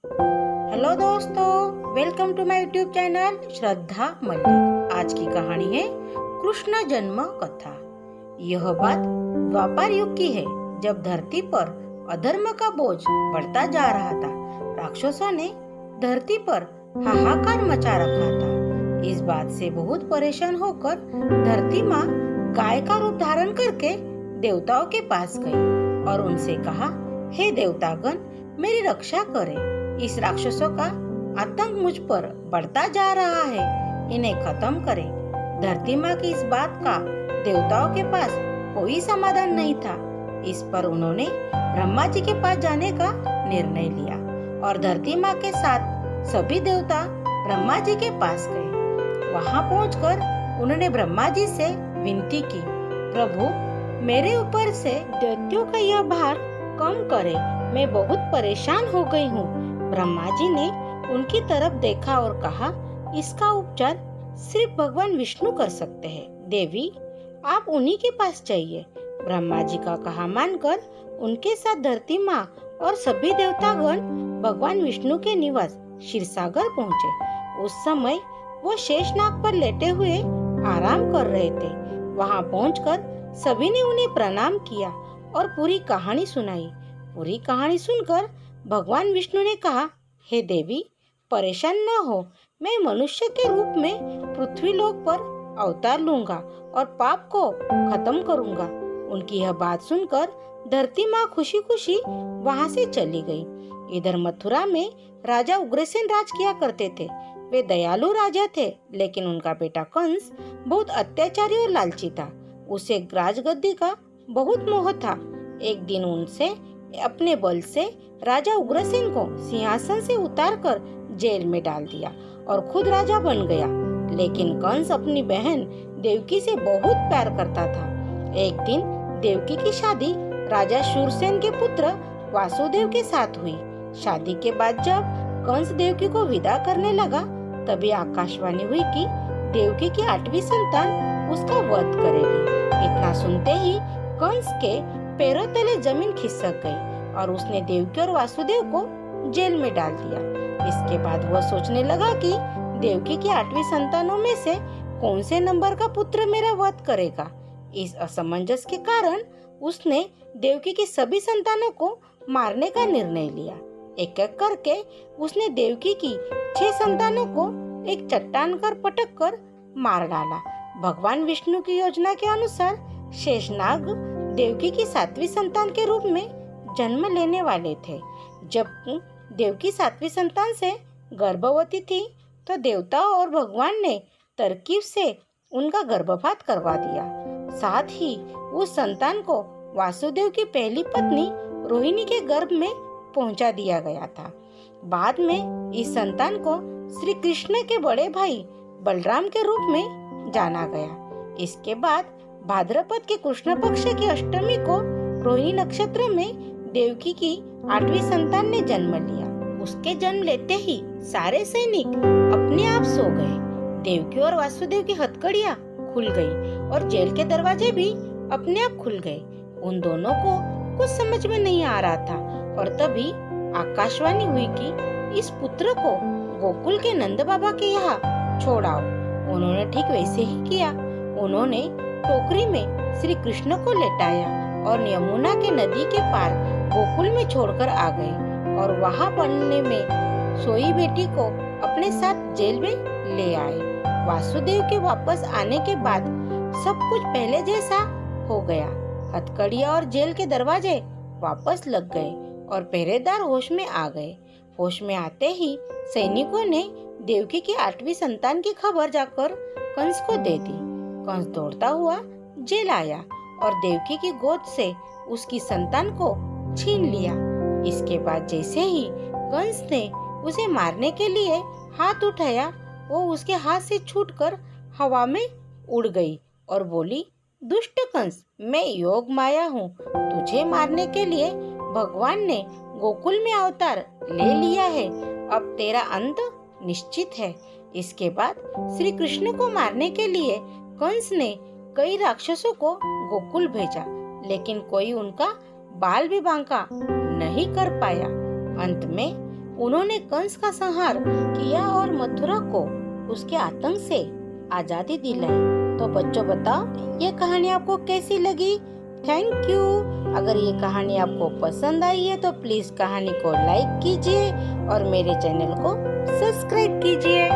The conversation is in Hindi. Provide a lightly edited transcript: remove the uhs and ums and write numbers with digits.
हेलो दोस्तों, welcome to my YouTube channel Shraddha Mallik. आज की कहानी है कृष्ण जन्म कथा। यह बात द्वापर युग की है, जब धरती पर अधर्म का बोझ बढ़ता जा रहा था। राक्षसों ने धरती पर हाहाकार मचा रखा था। इस बात से बहुत परेशान होकर धरती माँ गाय का रूप धारण करके देवताओं के पास गई और उनसे कहा, हे देवतागण, मेरी रक्षा करें। इस राक्षसों का आतंक मुझ पर बढ़ता जा रहा है, इन्हें खत्म करें। धरती माँ की इस बात का देवताओं के पास कोई समाधान नहीं था। इस पर उन्होंने ब्रह्मा जी के पास जाने का निर्णय लिया और धरती माँ के साथ सभी देवता ब्रह्मा जी के पास गए। वहां पहुंचकर उन्होंने ब्रह्मा जी से विनती की, प्रभु, मेरे ऊपर से दैत्यों का यह भार कम करे, मैं बहुत परेशान हो गई हूँ। ब्रह्मा जी ने उनकी तरफ देखा और कहा, इसका उपचार सिर्फ भगवान विष्णु कर सकते हैं। देवी, आप उन्हीं के पास जाइए। ब्रह्मा जी का कहा मानकर उनके साथ धरती माँ और सभी देवतागण भगवान विष्णु के निवास क्षीरसागर पहुँचे। उस समय वो शेषनाग पर लेटे हुए आराम कर रहे थे। वहाँ पहुंचकर सभी ने उन्हें प्रणाम किया और पूरी कहानी सुनाई। पूरी कहानी सुनकर भगवान विष्णु ने कहा, हे देवी, परेशान न हो, मैं मनुष्य के रूप में पृथ्वी लोक पर अवतार लूंगा और पाप को खत्म करूंगा। उनकी यह बात सुनकर धरती माँ खुशी खुशी वहां से चली गई। इधर मथुरा में राजा उग्रसेन राज किया करते थे। वे दयालु राजा थे, लेकिन उनका बेटा कंस बहुत अत्याचारी और लालची था। उसे राजगद्दी का बहुत मोह था। एक दिन उनसे अपने बल से राजा उग्रसेन को सिंहासन से उतारकर जेल में डाल दिया और खुद राजा बन गया। लेकिन कंस अपनी बहन देवकी से बहुत प्यार करता था। एक दिन देवकी की शादी राजा शूरसेन के पुत्र वासुदेव के साथ हुई। शादी के बाद जब कंस देवकी को विदा करने लगा, तभी आकाशवाणी हुई कि देवकी की 8वीं संतान उसका वध करेगी। इतना सुनते ही कंस के पैरों तले जमीन खिसक गई और उसने देवकी और वासुदेव को जेल में डाल दिया। इसके बाद वह सोचने लगा कि देवकी की 8वीं संतानों में से कौन से नंबर का पुत्र मेरा वध करेगा। इस असमंजस के कारण उसने देवकी की सभी संतानों को मारने का निर्णय लिया। एक एक करके उसने देवकी की 6 संतानों को एक चट्टान पर पटक कर मार डाला। भगवान विष्णु की योजना के अनुसार शेषनाग देवकी की 7वीं संतान के रूप में जन्म लेने वाले थे। जब देवकी 7वीं संतान से गर्भवती थी, तो देवताओं और भगवान ने तरकीब से उनका गर्भपात करवा दिया। साथ ही उस संतान को वासुदेव की पहली पत्नी रोहिणी के गर्भ में पहुंचा दिया गया था। बाद में इस संतान को श्री कृष्ण के बड़े भाई बलराम के रूप में जाना गया। इसके बाद भाद्रपद के कृष्ण पक्ष की अष्टमी को रोहिणी नक्षत्र में देवकी की 8वीं संतान ने जन्म लिया। उसके जन्म लेते ही सारे सैनिक अपने आप सो गए। देवकी और वासुदेव की हथकड़ियां खुल गई और जेल के दरवाजे भी अपने आप खुल गए। उन दोनों को कुछ समझ में नहीं आ रहा था और तभी आकाशवाणी हुई कि इस पुत्र को गोकुल के नंद बाबा के यहाँ छोड़ाओ। उन्होंने ठीक वैसे ही किया। उन्होंने टोकरी में श्री कृष्ण को लेटाया और यमुना के नदी के पार गोकुल में छोड़कर आ गए और वहां पढ़ने में सोई बेटी को अपने साथ जेल में ले आए। वासुदेव के वापस आने के बाद सब कुछ पहले जैसा हो गया। हथकड़ियां और जेल के दरवाजे वापस लग गए और पहरेदार होश में आ गए। होश में आते ही सैनिकों ने देवकी की 8वीं संतान की खबर जाकर कंस को दे दी। कंस दौड़ता हुआ जेल आया और देवकी की गोद से उसकी संतान को छीन लिया। इसके बाद जैसे ही कंस ने उसे मारने के लिए हाथ उठाया, वो उसके हाथ से छूटकर हवा में उड़ गई और बोली, दुष्ट कंस, मैं योग माया हूँ। तुझे मारने के लिए भगवान ने गोकुल में अवतार ले लिया है। अब तेरा अंत निश्चित है। इसके बाद श्री कृष्ण को मारने के लिए कंस ने कई राक्षसों को गोकुल भेजा, लेकिन कोई उनका बाल भी बांका नहीं कर पाया। अंत में उन्होंने कंस का संहार किया और मथुरा को उसके आतंक से आजादी दिलाई। तो बच्चों बताओ ये कहानी आपको कैसी लगी? Thank you. अगर ये कहानी आपको पसंद आई है तो प्लीज कहानी को लाइक कीजिए और मेरे चैनल को सब्सक्राइब कीजिए।